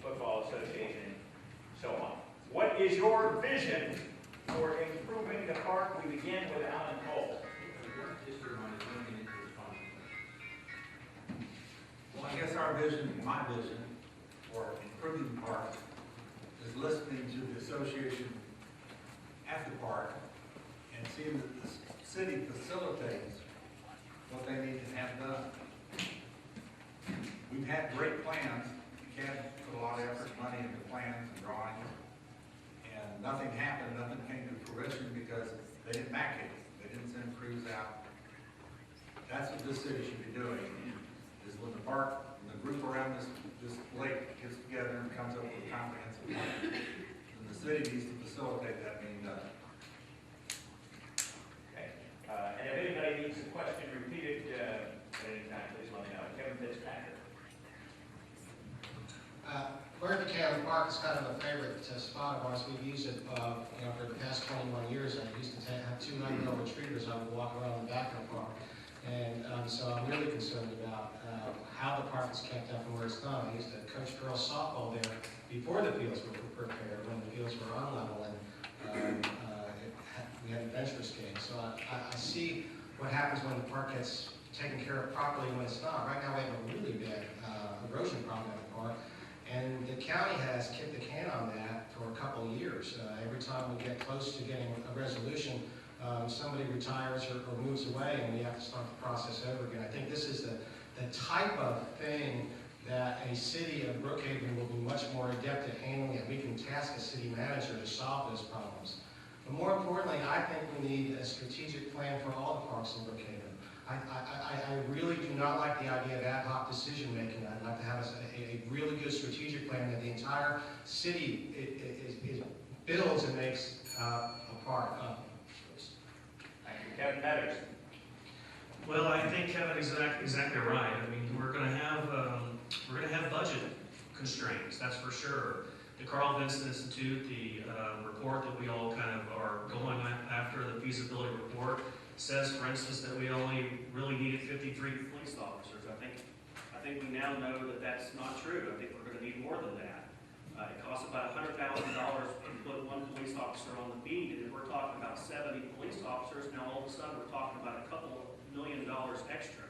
football association, and so on. What is your vision for improving the park? We begin with Alan Cole. Well, I guess our vision, my vision, for improving the park is listening to the association at the park and seeing that the city facilitates what they need to have done. We've had great plans. Ken put a lot of effort and money into plans and drawings, and nothing happened, nothing came to fruition because they didn't back it. They didn't send crews out. That's what this city should be doing, is when the park, when the group around this lake gets together and comes up with a comprehensive plan, then the city needs to facilitate that being done. Okay. And if anybody needs a question repeated at any time, please let me know. Kevin Fitzpatrick. Murphey County Park is kind of a favorite spot of ours. We've used it for the past 21 years. I used to have 2 9-year-old retrievers. I would walk around the back of the park. And so I'm really concerned about how the park is kept up and where it's done. I used to coach girls softball there before the fields were prepared, when the fields were on level, and we had adventurous games. So I see what happens when the park gets taken care of properly when it's not. Right now we have a really bad erosion problem at the park, and the county has kicked the can on that for a couple of years. Every time we get close to getting a resolution, somebody retires or moves away, and we have to start the process over again. I think this is the type of thing that a city of Brookhaven will be much more adept at handling, and we can task a city manager to solve those problems. But more importantly, I think we need a strategic plan for all the parks in Brookhaven. I really do not like the idea of ad hoc decision making. I'd like to have a really good strategic plan that the entire city is builds and makes a part of. Kevin Meaders. Well, I think Kevin is exactly right. I mean, we're going to have budget constraints, that's for sure. The Carl Vinson Institute, the report that we all kind of are going after, the feasibility report, says, for instance, that we only really needed 53 police officers. I think we now know that that's not true. I think we're going to need more than that. It costs about $100,000 to put 1 police officer on the beat, and if we're talking about 70 police officers, now all of a sudden we're talking about a couple of $1 million extra.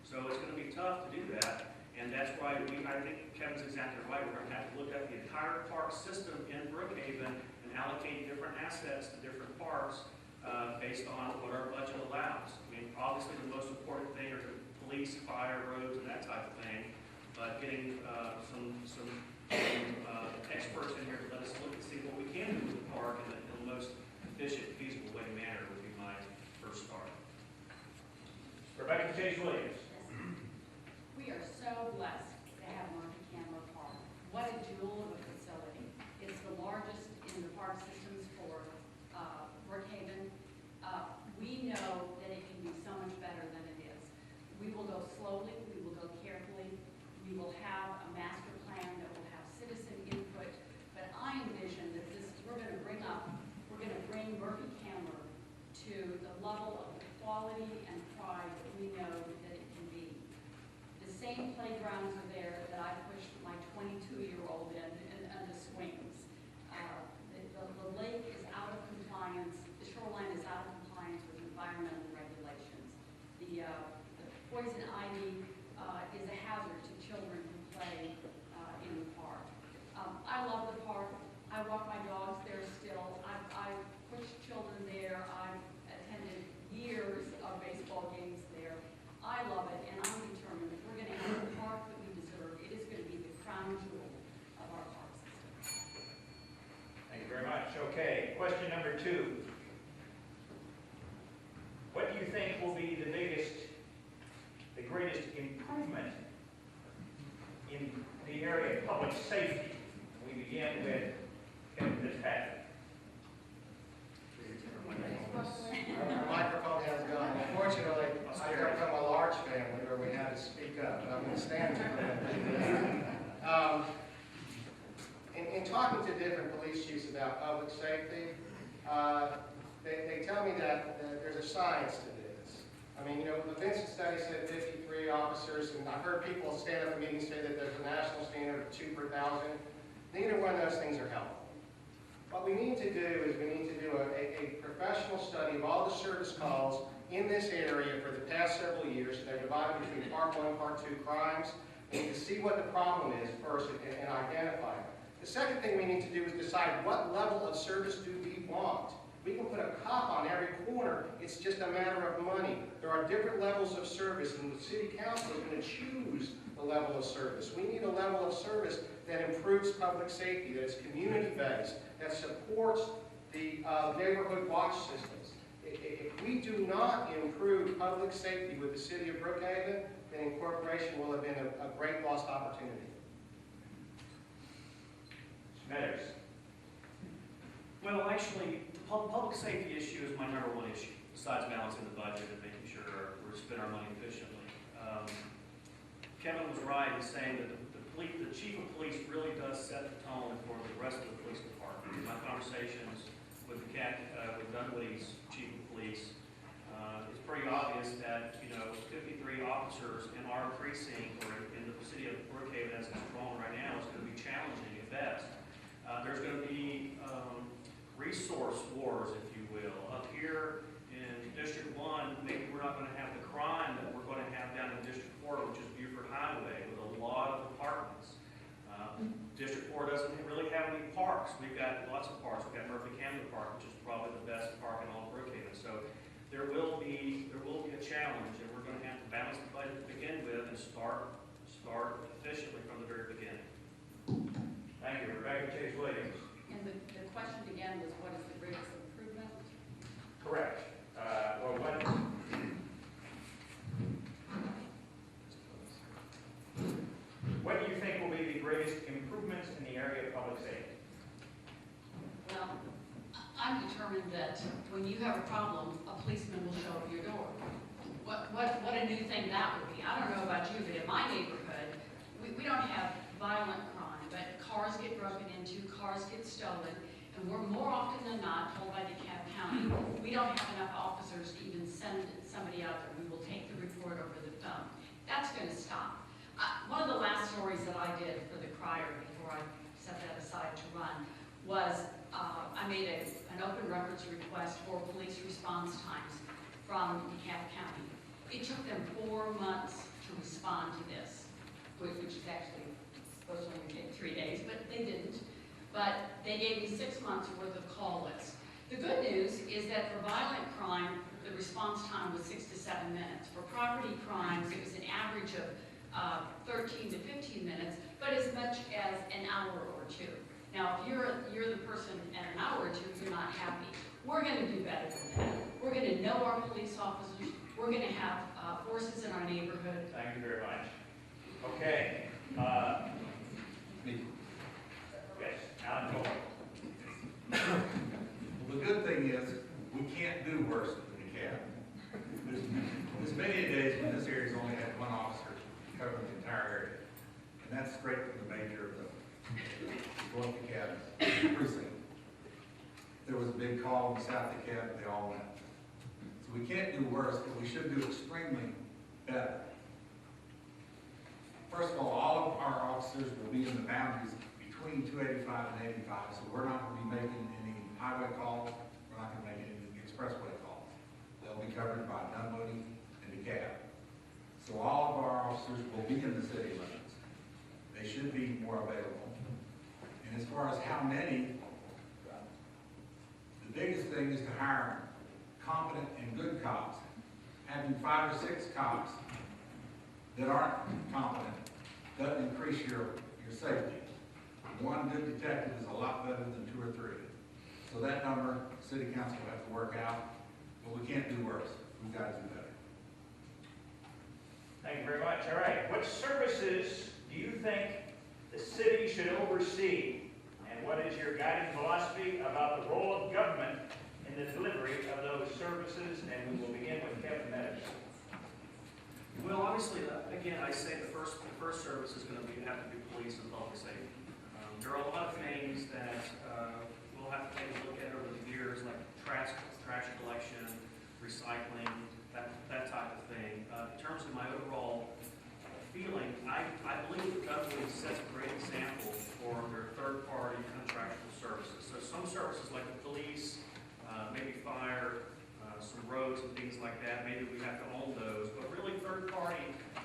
So it's going to be tough to do that, and that's why I think Kevin's exactly right. We're going to have to look at the entire park system in Brookhaven and allocate different assets to different parks based on what our budget allows. I mean, obviously the most important thing are the police, fire, roads, and that type of thing, but getting some experts in here to let us look and see what we can do with the park in the most efficient, feasible way manner would be my first start. Rebecca Chase Williams. We are so blessed to have Murphey Park. What a jewel of a facility. It's the largest in the park systems for Brookhaven. We know that it can be so much better than it is. We will go slowly, we will go carefully, we will have a master plan that will have citizen input, but I envision that we're going to bring Murphey to the level of quality and pride that we know that it can be. The same playgrounds are there that I pushed my 22-year-old in the swings. The lake is out of compliance, the shoreline is out of compliance with environmental regulations. The poison ivy is a hazard to children who play in the park. I love the park. I walk my dogs there still. I've pushed children there. I've attended years of baseball games there. I love it, and I'm determined if we're going to have the park that we deserve, it is going to be the crown jewel of our park system. Thank you very much. Okay, question number 2. What do you think will be the greatest improvement in the area of public safety? We begin with Kevin Fitzpatrick. Our microphone has gone. Unfortunately, I come from a large family where we had to speak up, but I'm going to stand to it. In talking to different police chiefs about public safety, they tell me that there's a science to this. I mean, the Vincent study said 53 officers, and I've heard people stand up in meetings say that there's a national standard of 2 per 1,000. Neither one of those things are helpful. What we need to do is we need to do a professional study of all the service calls in this area for the past several years. They're divided between Part 1 and Part 2 crimes. We need to see what the problem is first and identify it. The second thing we need to do is decide what level of service do we want. We can put a cop on every corner. It's just a matter of money. There are different levels of service, and the city council is going to choose the level of service. We need a level of service that improves public safety, that is community-based, that supports the neighborhood watch systems. If we do not improve public safety with the city of Brookhaven, then incorporation will have been a great lost opportunity. Meaders. Well, actually, the public safety issue is my number one issue, besides balancing the budget and making sure we're spending our money efficiently. Kevin was right in saying that the chief of police really does set the tone for the rest of the police department. In my conversations with Dunwoodie's chief of police, it's pretty obvious that 53 officers in our precinct or in the city of Brookhaven as it's grown right now is going to be challenging at best. There's going to be resource wars, if you will. Up here in District 1, maybe we're not going to have the crime that we're going to have down in District 4, which is Buford Highway, with a lot of apartments. District 4 doesn't really have any parks. We've got lots of parks. We've got Murphey Park, which is probably the best park in all of Brookhaven. So there will be a challenge, and we're going to have to balance the budget to begin with and start efficiently from the very beginning. Thank you. Rebecca Chase Williams. And the question again was, what is the greatest improvement? Correct. What do you think will be the greatest improvements in the area of public safety? Well, I'm determined that when you have a problem, a policeman will show up at your door. What a new thing that would be. I don't know about you, but in my neighborhood, we don't have violent crime, but cars get broken into, cars get stolen, and we're more often than not told by DeKalb County, we don't have enough officers to even send somebody out there. We will take the report over the phone. That's going to stop. One of the last stories that I did for the crier before I set that aside to run was I made an open records request for police response times from DeKalb County. It took them 4 months to respond to this, which is actually supposed to only take 3 days, but they didn't. But they gave me 6 months worth of call lists. The good news is that for violent crime, the response time was 6 to 7 minutes. For property crimes, it was an average of 13 to 15 minutes, but as much as an hour or two. Now, if you're the person at an hour or two, you're not happy. We're going to do better than that. We're going to know our police officers. We're going to have forces in our neighborhood. Thank you very much. Okay. Yes, Alan Cole. Well, the good thing is, we can't do worse than DeKalb. There's many days when this area's only had one officer covering the entire area. And that's straight from the major of the North DeKalb precinct. There was a big call in South DeKalb, they all went. So we can't do worse, but we should do extremely better. First of all of our officers will be in the boundaries between 285 and 85, so we're not going to be making any highway calls, we're not going to make any expressway calls. They'll be covered by Dunwoodie and DeKalb. So all of our officers will be in the city limits. They should be more available. And as far as how many, the biggest thing is to hire competent and good cops. Having 5 or 6 cops that aren't competent doesn't increase your safety. One good detective is a lot better than 2 or 3. So that number, city council will have to work out, but we can't do worse. We've got to do better. Thank you very much. All right. What services do you think the city should oversee? And what is your guiding philosophy about the role of government in the delivery of those services? And we will begin with Kevin Meaders. Well, obviously, again, I say the first service is going to have to be police and public safety. There are a lot of things that we'll have to take a look at over the years, like trash collection, recycling, that type of thing. In terms of my overall feeling, I believe that Dunwoodie sets a great example for their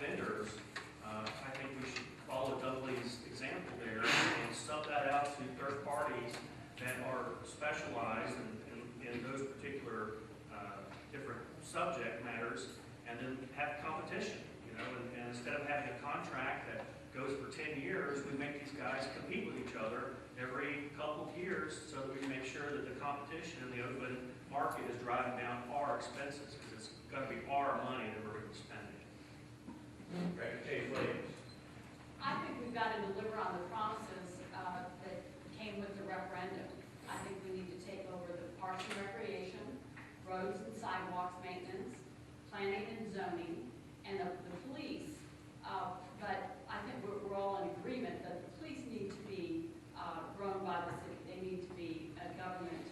vendors, I think we should follow Dudley's example there and sub that out to third parties that are specialized in those particular different subject matters, and then have competition, you know, and instead of having a contract that goes for 10 years, we make these guys compete with each other every couple of years so that we make sure that the competition in the open market is driving down our expenses, because it's got to be our money that we're going to be spending. Dave Williams. I think we've got to deliver on the promises that came with the referendum. I think we need to take over the parks and recreation, roads and sidewalks maintenance, planning and zoning, and the police. But I think we're all in agreement that the police need to be run by the city. They need to be government,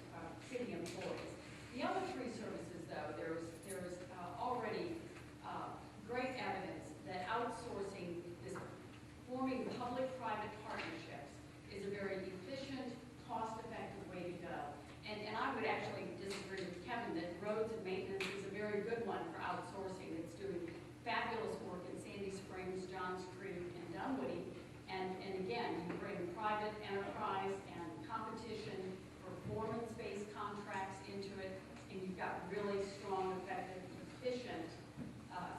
city employees. The other three services, though, there is already great evidence that outsourcing this, forming public-private partnerships is a very efficient, cost-effective way to go. And I would actually disagree with Kevin that roads and maintenance is a very good one for outsourcing. It's doing fabulous work in Sandy Springs, Johns Creek, and Dunwoody. And again, you bring private enterprise and competition, performance-based contracts into it, and you've got really strong, effective, efficient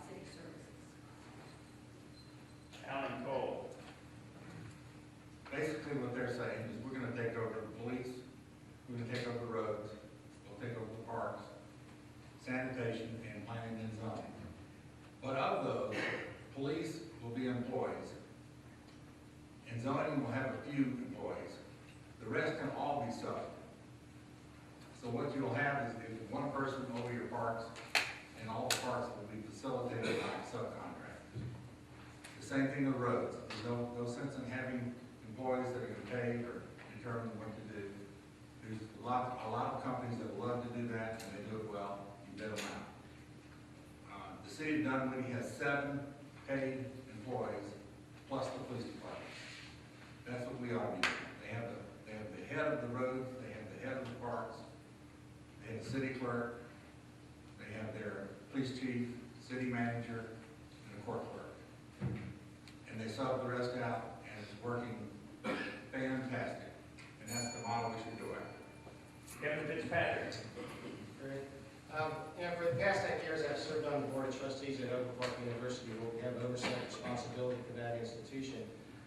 city services. Alan Cole. Basically, what they're saying is we're gonna take over the police, we're gonna take over the roads, we'll take over the parks, sanitation, and planning and zoning. But of those, police will be employees, and zoning will have a few employees. The rest can all be sub. So what you'll have is one person over your parks, and all the parks will be facilitated by subcontractors. The same thing with roads. There's no sense in having employees that are going to pay or determine what to do. There's a lot of companies that love to do that, and they do it well. You bid them out. The city of Dunwoody has 7 paid employees plus the police department. That's what we ought to be doing. They have the head of the roads, they have the head of the parks, they have the city clerk, they have their police chief, city manager, and a court clerk. And they sub the rest out, and it's working fantastic. And that's the model we should go after. Kevin Fitzpatrick. Great. For the past 10 years, I've served on the Board of Trustees at Oak Park University, where we have oversight responsibility for that institution.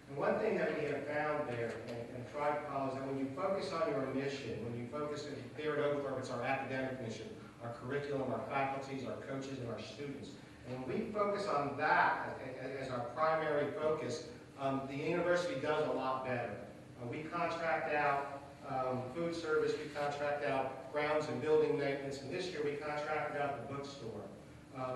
And one thing that we have found there, and tried to follow, is that when you focus on your mission, when you focus, there at Oak Park, it's our academic mission, our curriculum, our faculties, our coaches, and our students. And when we focus on that as our primary focus, the university does a lot better. We contract out food service, we contract out grounds and building maintenance, and this year we contracted out the bookstore.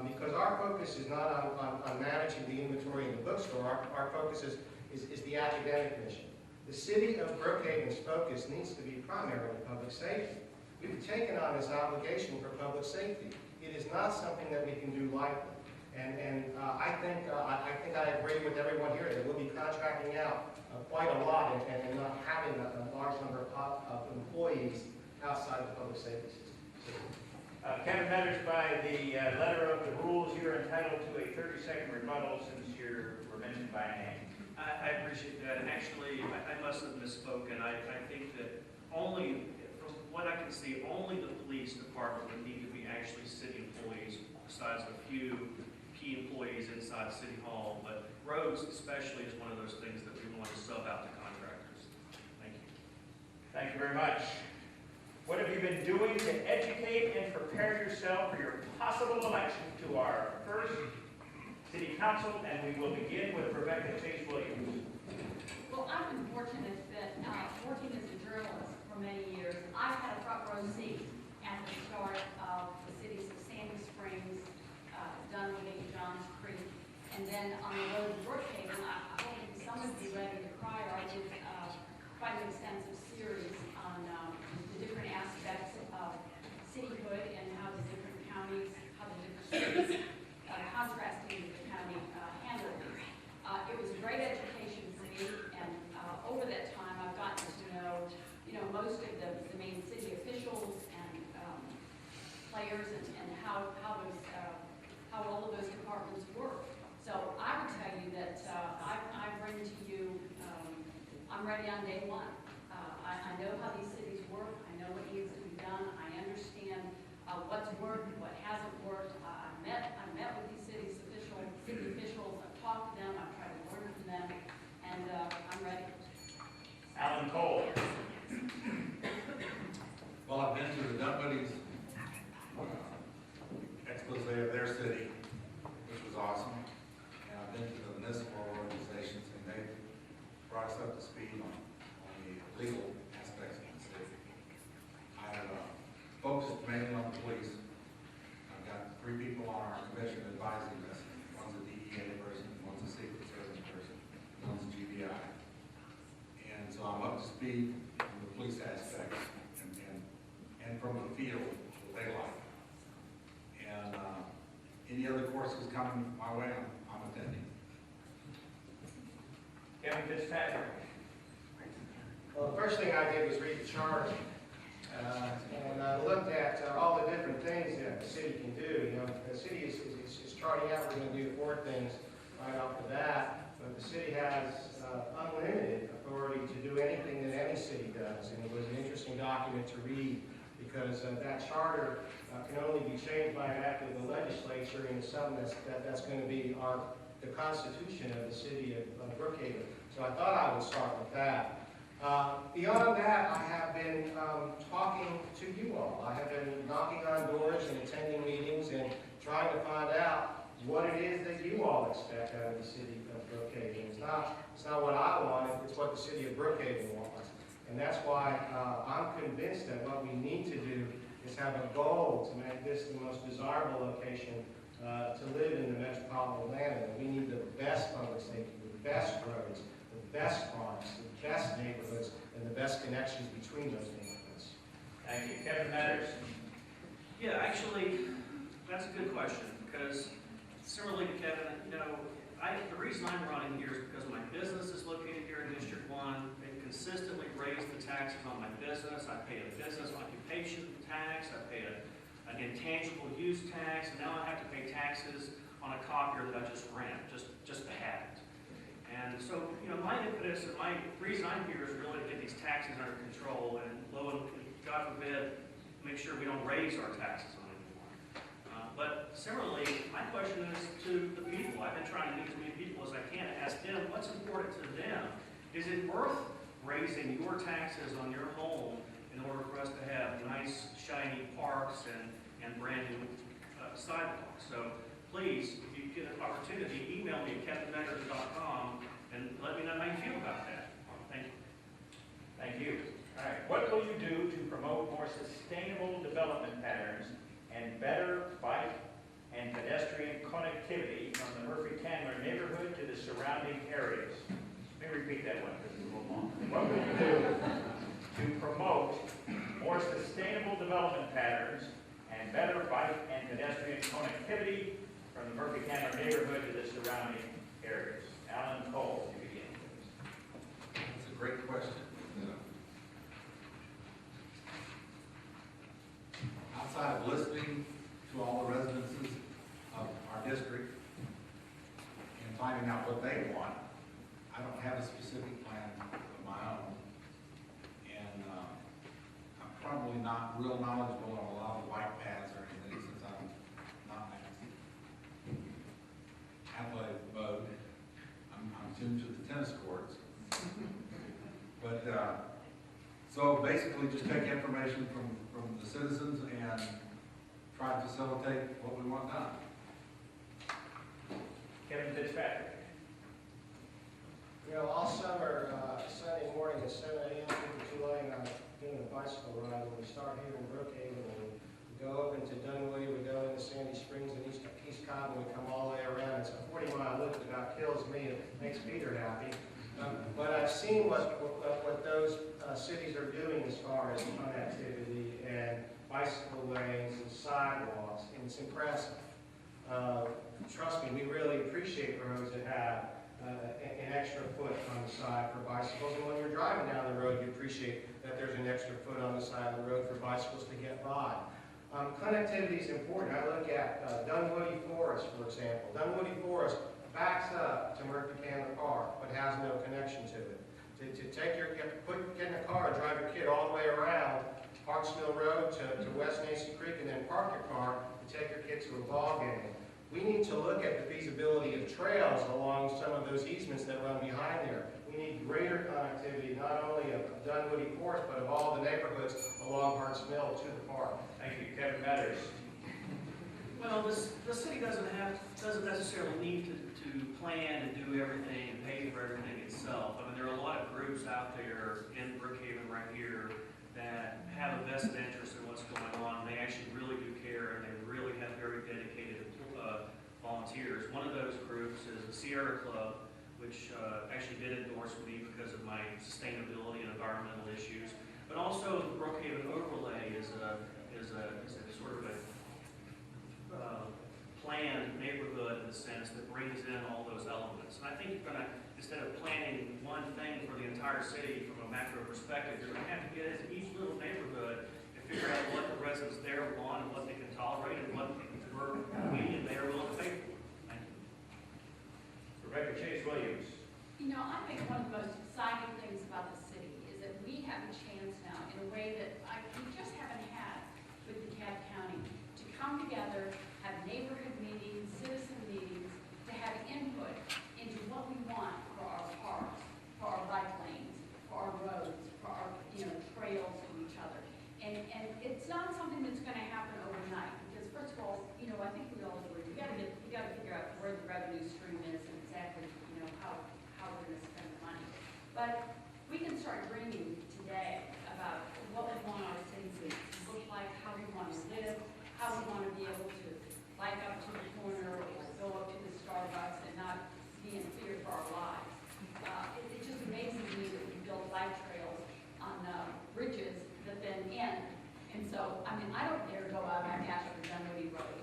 Because our focus is not on managing the inventory in the bookstore, our focus is the academic mission. The city of Brookhaven's focus needs to be primarily public safety. We've taken on this obligation for public safety. It is not something that we can do lightly. And I think I agree with everyone here that we'll be contracting out quite a lot and not having a large number of employees outside the public safety system. Kevin Meaders, by the letter of the rules, you're entitled to a 30-second rebuttal since you were mentioned by name. I appreciate that, and actually, I must have misspoken. I think that only, from what I can see, only the police department would need to be actually city employees, besides a few key employees inside City Hall. But roads especially is one of those things that we want to sub out to contractors. Thank you. Thank you very much. What have you been doing to educate and prepare yourself for your possible election to our first City Council? And we will begin with Rebecca Chase Williams. Well, I've been fortunate that working as a journalist for many years, I've had a front row seat at the start of the cities of Sandy Springs, Dunwoody, Johns Creek, and then on the road to Brookhaven. I hope some of you read in the crier, I did quite an extensive series on the different aspects of cityhood and how the different counties, how the different cities, contrasting with the county, handle it. It was a great education for me, and over that time, I've gotten to know, most of the main city officials and players, and how all of those departments work. So I ready on day one. I know how these cities work. I know what needs to be done. I understand what's worked, what hasn't worked. I met with these city officials. I've talked to them. I've tried to learn from them, and I'm ready. Alan Cole. Well, I've been to the Dunwoody's expose of their city, which was awesome. And I've been to the municipal organizations, and they brought us up to speed on the legal aspects of the city. I've focused mainly on the police. I've got 3 people on our commission advising us. One's a DEA person, one's a Secret Service person, one's a GBI. And so I'm up to speed on the police aspects and from the field that they like. And any other courses coming my way, I'm attending. Kevin Fitzpatrick. Well, the first thing I did was read the charter. And I looked at all the different things that the city can do. You know, the city is charting out, we're going to do 4 things right off the bat. But the city has unlimited authority to do anything that any city does. And it was an interesting document to read, because that charter can only be changed by an act of the legislature, and it's something that's going to be the constitution of the city of Brookhaven. So I thought I would start with that. Beyond that, I have been talking to you all. I have been knocking on doors and attending meetings and trying to find out what it is that you all expect out of the city of Brookhaven. It's not what I want, it's what the city of Brookhaven wants. And that's why I'm convinced that what we need to do is have a goal to make this the most desirable location to live in the metropolitan Atlanta. We need the best public safety, the best roads, the best parks, the best neighborhoods, and the best connections between those neighborhoods. Thank you. Kevin Meaders. Yeah, actually, that's a good question, because similarly to Kevin, you know, the reason I'm running here is because my business is located here in District 1. They've consistently raised the taxes on my business. I pay a business occupation tax. I pay an intangible use tax, and now I have to pay taxes on a copier that I just rent, just to have it. And so, you know, my impetus and my reason I'm here is really to get these taxes under control, and God forbid, make sure we don't raise our taxes on anyone. But similarly, my question is to the people. I've been trying to meet as many people as I can to ask them what's important to them. Is it worth raising your taxes on your home in order for us to have nice, shiny parks and brand new sidewalks? So please, if you get an opportunity, email me at kevinmeaders.com and let me know how you feel about that. Thank you. Thank you. All right. What will you do to promote more sustainable development patterns and better bike and pedestrian connectivity from the Murphey-Candler neighborhood to the surrounding areas? Let me repeat that one because it's a little long. What will you do to promote more sustainable development patterns and better bike and pedestrian connectivity from the Murphey-Candler neighborhood to the surrounding areas? Alan Cole, you begin, please. That's a great question. Outside of listening to all the residences of our district and finding out what they want, I don't have a specific plan of my own. And I'm probably not real knowledgeable on a lot of the bike paths or anything, since I'm not in athletic mode. I'm tuned to the tennis courts. But so basically just take information from the citizens and try to facilitate what we want done. Kevin Fitzpatrick. You know, all summer, Sunday morning at 7 a.m. through July, I'm doing a bicycle ride. When we start here in Brookhaven, and we go up into Dunwoody, we go into Sandy Springs and East Cotton, we come all the way around. It's a 40-mile loop that about kills me. It makes Peter happy. But I've seen what those cities are doing as far as connectivity and bicycle lanes and sidewalks, and it's impressive. Trust me, we really appreciate roads that have an extra foot on the side for bicycles, and when you're driving down the road, you appreciate that there's an extra foot on the side of the road for bicycles to get by. Connectivity is important. I look at Dunwoody Forest, for example. Dunwoody Forest backs up to Murphey-Candler Park, but has no connection to it. to take get in a car and drive your kid all the way around Parks Mill Road to West Nancy Creek and then park your car and take your kid to a ball game. We need to look at the feasibility of trails along some of those easements that run behind there. We need greater connectivity, not only of Dunwoody Forest, but of all the neighborhoods along Harts Mill to the park. Thank you. Kevin Meaders. Well, the city doesn't necessarily need to plan and do everything and pay for everything itself. I mean, there are a lot of groups out there in Brookhaven right here that have a vested interest in what's going on. They actually really do care, and they really have very dedicated volunteers. One of those groups is the Sierra Club, which actually did endorse me because of my sustainability and environmental issues. But also the Brookhaven Overlay is a sort of a planned neighborhood in the sense that brings in all those elements. And I think you're going to, instead of planning one thing for the entire city from a macro perspective, you're going to have to get into each little neighborhood and figure out what the residents there want and what they can tolerate and what we they are willing to pay for. Thank you. Rebecca Chase Williams. You know, I think one of the most exciting things about the city is that we have a chance now in a way that we just haven't had with DeKalb County to come together, have neighborhood meetings, citizen meetings, to have input into what we want for our parks, for our bike lanes, for our roads, for our, trails to each other. And it's not something that's going to happen overnight because, first of all, I think we all agree we got to figure out where the revenue stream is and exactly, how we're going to spend the money. But we can start dreaming today about what we want our city to look like, how we want to live, how we want to be able to bike up to the corner or go up to the Starbucks and not be in fear for our lives. It just amazes me that we build bike trails on bridges that then end. And so, I mean, I don't dare go out on Ashford Dunwoody Road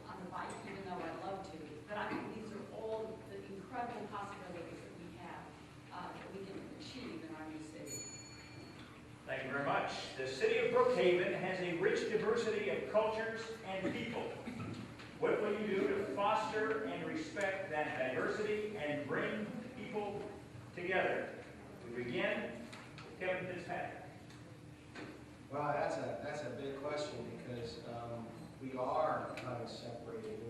on the bike, even though I'd love to. But I think these are all the incredible possibilities that we have that we can achieve in our new city. Thank you very much. The city of Brookhaven has a rich diversity of cultures and people. What will you do to foster and respect that diversity and bring people together? We begin with Kevin Fitzpatrick. Well, that's a big question because we are kind of separated.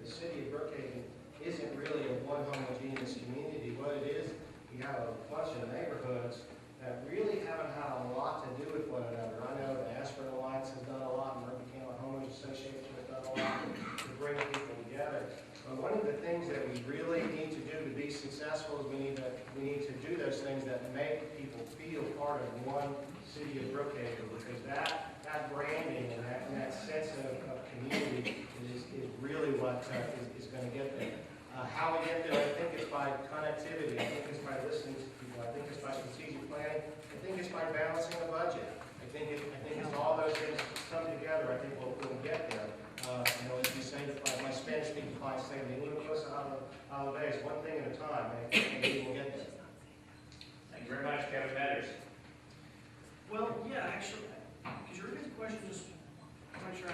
The city of Brookhaven isn't really a one homogeneous community. What it is, we have a bunch of neighborhoods that really haven't had a lot to do with one another. I know the Ashford Alliance has done a lot, and Murphey Homeowners Association has done a lot to bring people together. But one of the things that we really need to do to be successful is we need to do those things that make people feel part of one city of Brookhaven, because that branding and that sense of community is really what is going to get there. How we get there, I think it's by connectivity. I think it's by listening to people. I think it's by strategic planning. I think it's by balancing the budget. I think it's all those things come together. I think we'll get there. As you say, my Spanish-speaking clients say, una cosa a la vez, one thing at a time. Maybe we'll get there. Thank you very much, Kevin Meaders. Well, yeah, actually, could you repeat the question? Just make sure I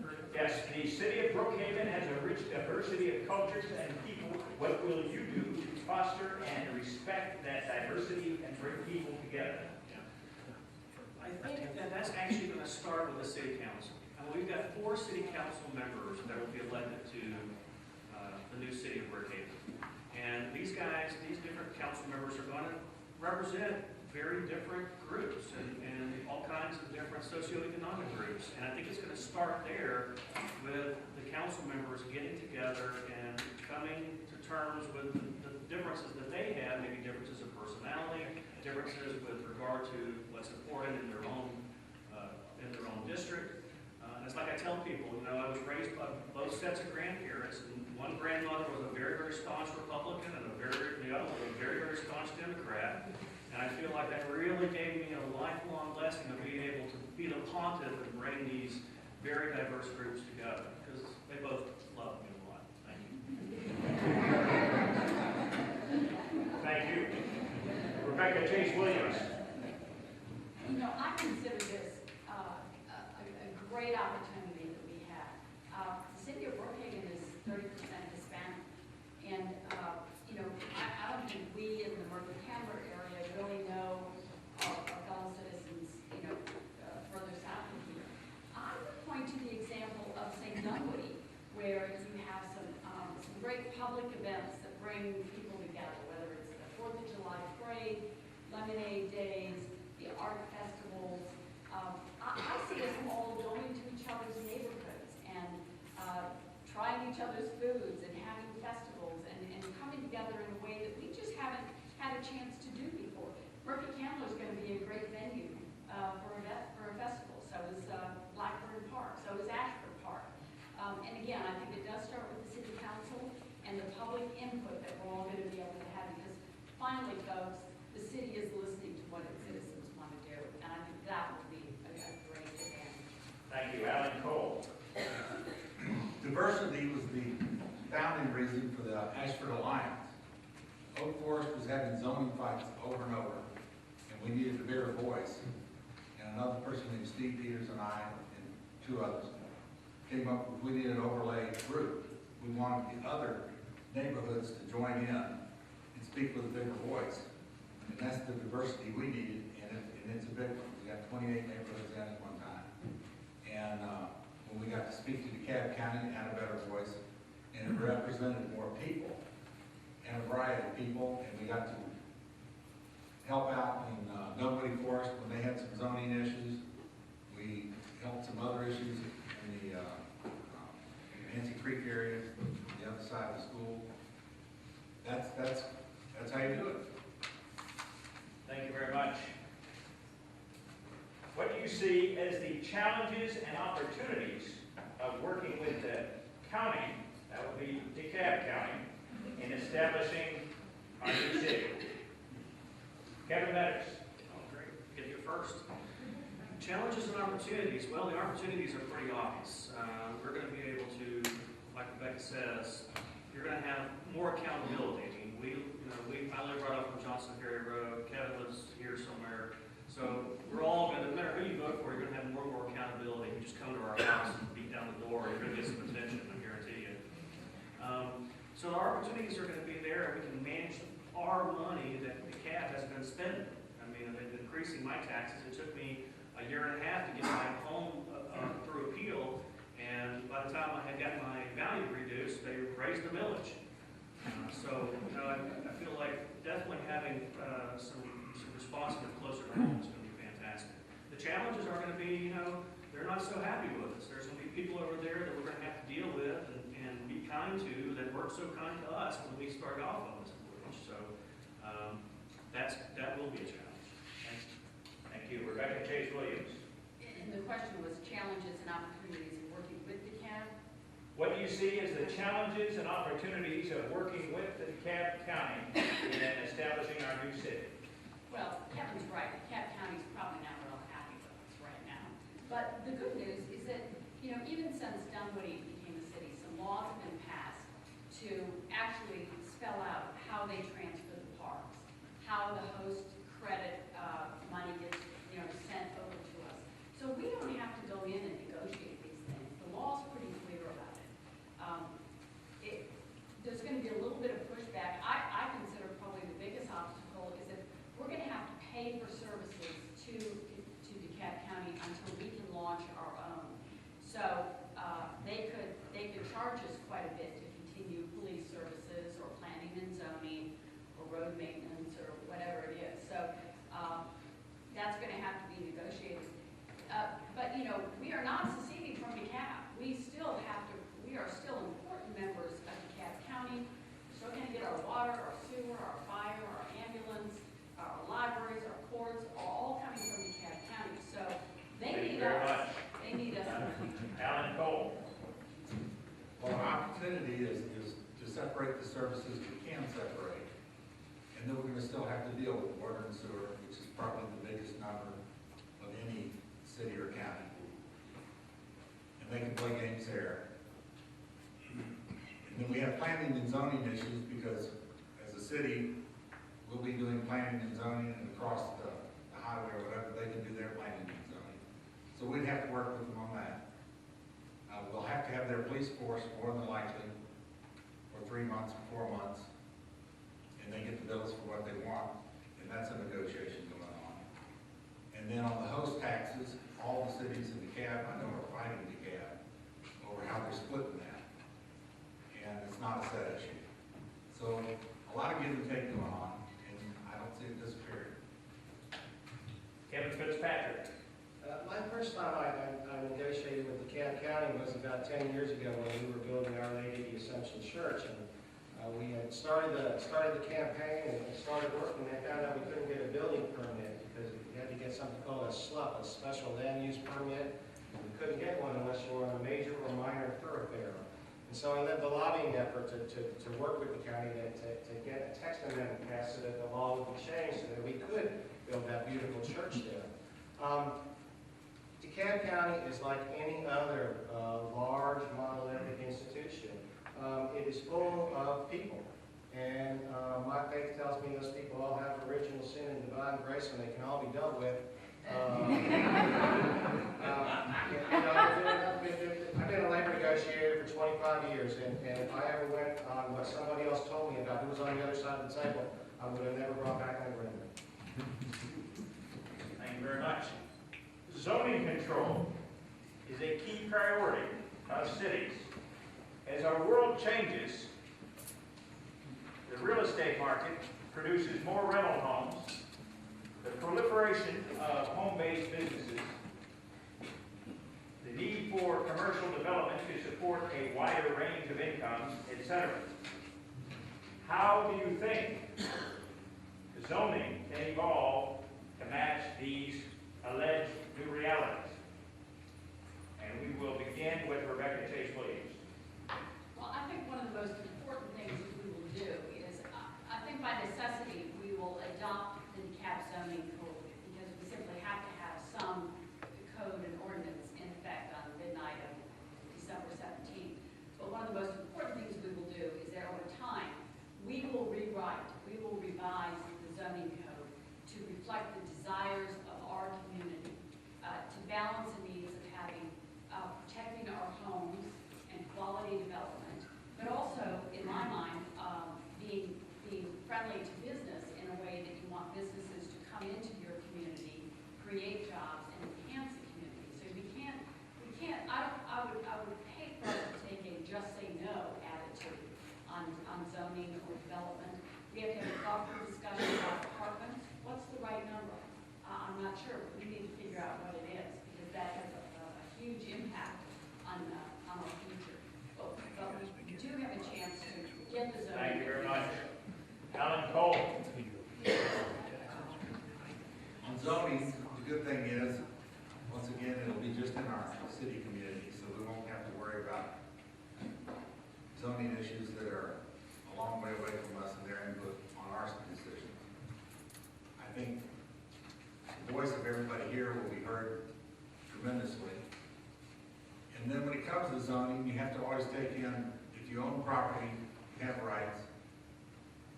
heard it. Yes, the city of Brookhaven has a rich diversity of cultures and people. What will you do to foster and respect that diversity and bring people together? I think that's actually going to start with the city council. We've got 4 city council members that will be elected to the new city of Brookhaven. And these guys, these different council members are going to represent very different groups and all kinds of different socioeconomic groups. And I think it's going to start there with the council members getting together and coming to terms with the differences that they have, maybe differences of personality, differences with regard to what's important in their own district. And it's like I tell people, I was raised by both sets of grandparents, and one grandmother was a very, very staunch Republican, and the other was a very, very staunch Democrat. And I feel like that really gave me a lifelong blessing of being able to be the pontiff and bring these very diverse groups together, because they both love me a lot. Thank you. Thank you. Rebecca Chase Williams. I consider this a great opportunity that we have. The city of Brookhaven is 30% Hispanic, and I don't think we in the Murphey area public events that bring people together, whether it's the 4th of July parade, lemonade days, the art festivals. I see us all going to each other's neighborhoods and trying each other's foods and having festivals and coming together in a way that we just haven't had a chance to do before. Murphey Candler is going to be a great venue for a festival. So is Blackburn Park. So is Ashford Park. And again, I think it does start with the city council and the public input that we're all going to be able to have, because finally, folks, the city is listening to what its citizens want to do, and I think that will be a great advantage. Thank you. Alan Cole. Diversity was the founding reason for the Ashford Alliance. Oak Forest was having zoning fights over and over, and we needed a bigger voice. And another person named Steve Peters and I, and 2 others, came up with, we need an overlay group. We wanted the other neighborhoods to join in and speak with a bigger voice. And that's the diversity we needed, and it's a big one. We got 28 neighborhoods in at one time. And when we got to speak to DeKalb County, it had a better voice, and it represented more people and a variety of people, and we got to help out in Dunwoody Forest when they had some zoning issues. We helped some other issues in the Nancy Creek area, the other side of the school. That's how you do it. Thank you very much. What do you see as the challenges and opportunities of working with the county, that would be DeKalb County, in establishing our new city? Kevin Meaders. Oh, great. Get you first. Challenges and opportunities. Well, the opportunities are pretty obvious. We're going to be able to, like Rebecca says, you're going to have more accountability. I mean, I live right off of Johnson Ferry Road. Kevin lives here somewhere. So we're all going to, no matter who you vote for, you're going to have more and more accountability. You just come to our house and beat down the door, you're going to get some attention, I guarantee you. So our opportunities are going to be there, and we can manage our money that the CAB has been spending. I mean, I've been increasing my taxes. It took me a year and a half to get my home through appeal, and by the time I had gotten my value reduced, they raised the millage. So I feel like definitely having some responsive closer to home is going to be fantastic. The challenges are going to be, they're not so happy with us. There's going to be people over there that we're going to have to deal with and be kind to that weren't so kind to us when we started off on this voyage. So that will be a challenge. Thank you. Rebecca Chase Williams. And the question was challenges and opportunities of working with the CAB. What do you see as the challenges and opportunities of working with the DeKalb County in establishing our new city? Well, Kevin's right. DeKalb County's probably not real happy with us right now. But the good news is that, even since Dunwoody became a city, some laws have been passed to actually spell out how they transfer the parks, how the host credit money gets, sent over to us. So we don't have to go in and negotiate these things. The law's pretty clear about it. There's going to be a little bit of pushback. I consider probably the biggest obstacle is that we're going to have to pay for services to DeKalb County until we can launch our own. So they could charge us quite a bit to continue police services or planning and zoning or road maintenance or whatever it is. So that's going to have to be negotiated. But we are not seceding from DeKalb. We are still important members of DeKalb County. We're still going to get our water, our sewer, our fire, our ambulance, our libraries, our courts, are all coming from DeKalb County. So they Thank you need very us. much. They need us in the future. Alan Cole. Well, our opportunity is to separate the services we can separate. And then we're going to still have to deal with water and sewer, which is probably the biggest number of any city or county. And they can play games there. And then we have planning and zoning issues because as a city, we'll be doing planning and zoning, and across the highway or whatever, they can do their planning and zoning. So we'd have to work with them on that. We'll have to have their police force more than likely for 3 months or 4 months, and they get the bills for what they want, and that's a negotiation going on. And then on the host taxes, all the cities in DeKalb, I know, are fighting DeKalb over how they're splitting that. And it's not a set issue. started the campaign and started working, they found out we couldn't get a building permit because you had to get something called a SLUP, a special land use permit. And we couldn't get one unless you were on a major or minor thoroughfare. And so I led the lobbying effort to work with the county to get a text amendment passed so that the law would be changed so that we could build that beautiful church there. DeKalb County is like any other large monolithic institution. It is full of people. And my faith tells me those people all have original sin and divine grace and they can all be dealt with. I've been a labor negotiator for 25 years, and if I ever went on what somebody else told me about who was on the other side of the table, I would have never brought back an agreement. Thank you very much. Zoning control is a key priority of cities. As our world changes, the real estate market produces more rental homes, the proliferation of home-based businesses, the need for commercial development to support a wider range of incomes, etc. How do you think the zoning can evolve to match these alleged new realities? And we will begin with Rebecca Chase Williams. Well, I think one of the most important things that we will do is, I think by necessity, we will adopt the DeKalb zoning code because we simply have to have some code and ordinance in effect on midnight of December 17th. But one of the most important things we will do is that over time, we will rewrite, we will revise the zoning code to reflect the desires of our community, to balance the needs of having, protecting our homes and quality development, but also, in my mind, being friendly to business in a way that you want businesses to come into your community, create jobs, and enhance the community. So we can't, I would hate for us to take a just say no attitude on zoning or development. We have to have a thoughtful discussion about apartments. What's the right number? I'm not sure, but we need to figure out what it is, because that has a huge impact on our future. But we do have a chance to get the zoning. Thank you very much. Alan Cole. On zoning, the good thing is, once again, it'll be just in our city community, so we won't have to worry about zoning issues that are a long way away from us and their input on our decisions. I think the voice of everybody here will be heard tremendously. And then when it comes to zoning, you have to always take in, if you own property, you have rights.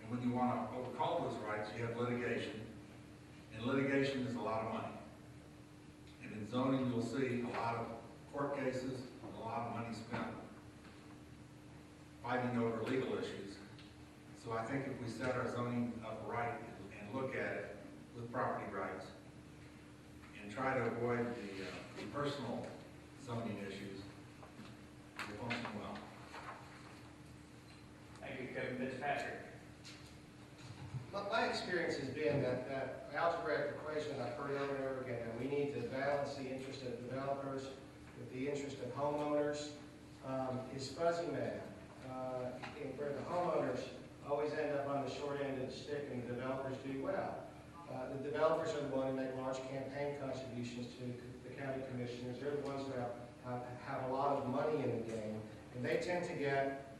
And when you want to overcall those rights, you have litigation. And litigation is a lot of money. And in zoning, you'll see a lot of court cases, a lot of money spent fighting over legal issues. So I think if we set our zoning up right and look at it with property rights and try to avoid the personal zoning issues, we'll function well. Thank you, Kevin Fitzpatrick. My experience has been that algebraic equation I've heard over and over again, that we need to balance the interest of developers with the interest of homeowners, is fuzzy math. Where the homeowners always end up on the short end of the stick and the developers do well. The developers are the ones who make large campaign contributions to the county commissioners. They're the ones who have a lot of money in the game, and they tend to get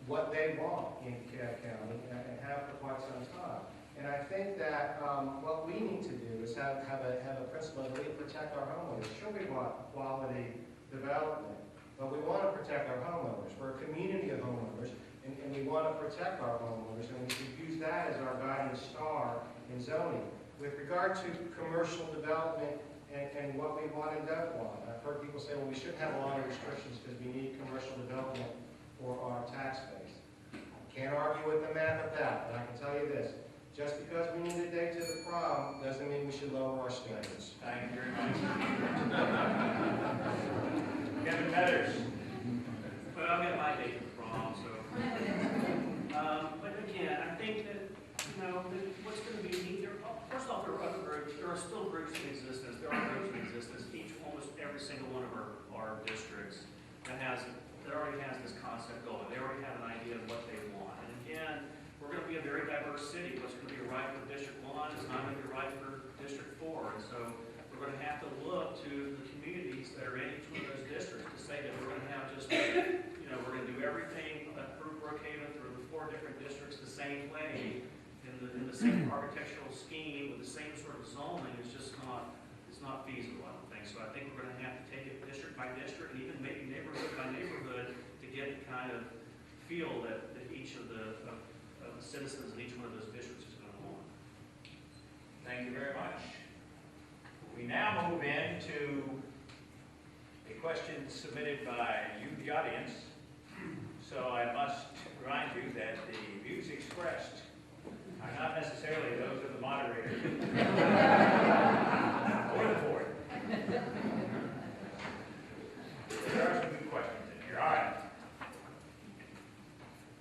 what they want in DeKalb County and have for quite some time. And I think that what we need to do is have a principle that we protect our homeowners. Sure, we want quality development, but we want to protect our homeowners. We're a community of homeowners, and we want to protect our homeowners, and we should use that as our guiding star in zoning. With regard to commercial development and what we want and don't want, I've heard people say, well, we shouldn't have a lot of restrictions because we need commercial development for our tax base. Can't argue with the math of that, but I can tell you this. Just because we need a date to the prom doesn't mean we should lower our standards. Thank you very much. Kevin Meaders. Well, I'll get my date to the prom, so. But again, I think that, what's going to be neat, first off, there are other groups, there are still groups in existence, almost every single one of our districts that already has this concept going. They already have an idea of what they want. And again, diverse city. What's going to be right for District 1 is not going to be right for District 4. And so we're going to have to look to the communities that are in each one of those districts to say that we're going to have just, we're going to do everything through Brookhaven, through the 4 different districts the same way, in the same architectural scheme, with the same sort of zoning. It's just not, it's not feasible, I don't think. So I think we're going to have to take it district by district, and even maybe neighborhood by neighborhood, to get the kind of feel that each of the citizens in each one of those districts is going to want. Thank you very much. We now move into a question submitted by you, the audience. So I must remind you that the views expressed are not necessarily those of the moderator or the board. There are some good questions in here. All right.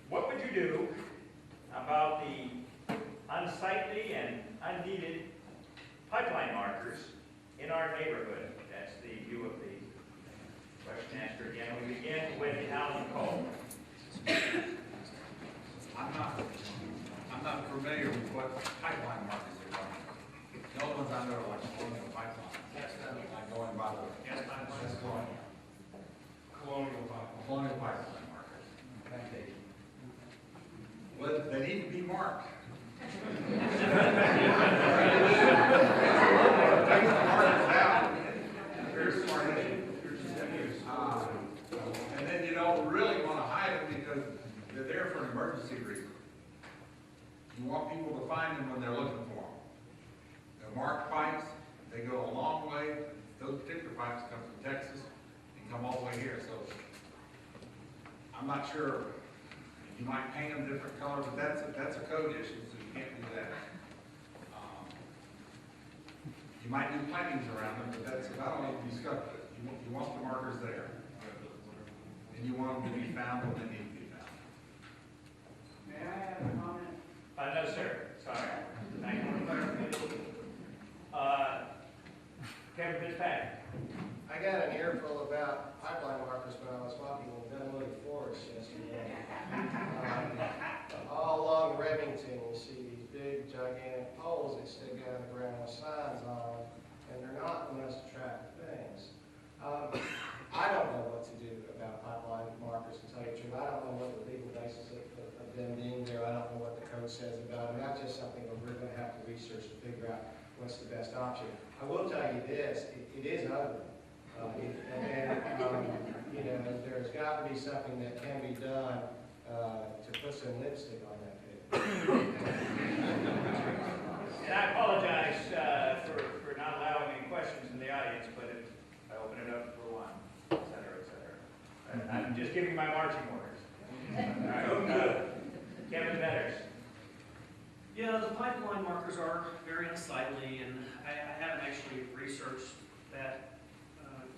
What would you do about the unsightly and unneeded pipeline markers in our neighborhood? That's the view of the question asker again. We begin with Alan Cole. I'm not familiar with what pipeline markers are running. The only ones I know are like colonial pipelines. Like going by the, that's colonial pipeline markers. Well, they need to be marked. And then you don't really want to hide them because they're there for an emergency reason. You want people to find them when they're looking for them. They're marked pipes, they go a long way. Those particular pipes come from Texas and come all the way here. So I'm not sure. You might paint them different colors, but that's a code issue, so you can't do that. You might do plantings around them, but that's about all you can stuck with. You want the markers there. And you want them to be found when they need to be found. May I have a comment? No, sir. Sorry. Thank you for clarification. Kevin Fitzpatrick. I got an earful about pipeline markers when I was walking in Dunwoody Forest yesterday. All along Remington, you see these big, gigantic poles that stick out of the ground with signs on them, and they're not the most attractive things. I don't know what to do about pipeline markers, to tell you the truth. I don't know what the legal basis of them being there. I don't know what the code says about them. That's just something that we're going to have to research to figure out what's the best option. I will tell you this, it is ugly. There's got to be something that can be done to put some lipstick on that pig. And I apologize for not allowing any questions in the audience, but I open it up for one, et cetera, et cetera. I'm just giving my marching orders. All right, Kevin Meaders. Yeah, the pipeline markers are very unsightly, and I haven't actually researched that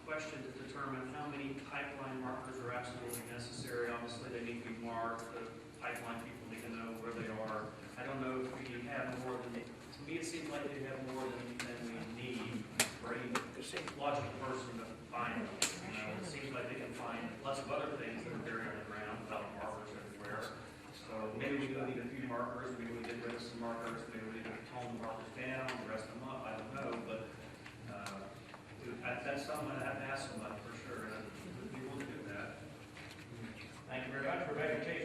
question to determine how many pipeline markers are absolutely necessary. Obviously, they need to be marked. The pipeline people need to know where they are. I don't know if we have more than, to me it seems like they have more than we need for any logical person to find them. It seems like they can find lots of other things that are buried in the ground without markers everywhere. So maybe we don't need a few markers, maybe we get rid of some markers, maybe we can tone the markers down, rest them up, I don't know, but that's something I have to ask somebody for sure, and we will do that. Thank you very much. Rebecca T.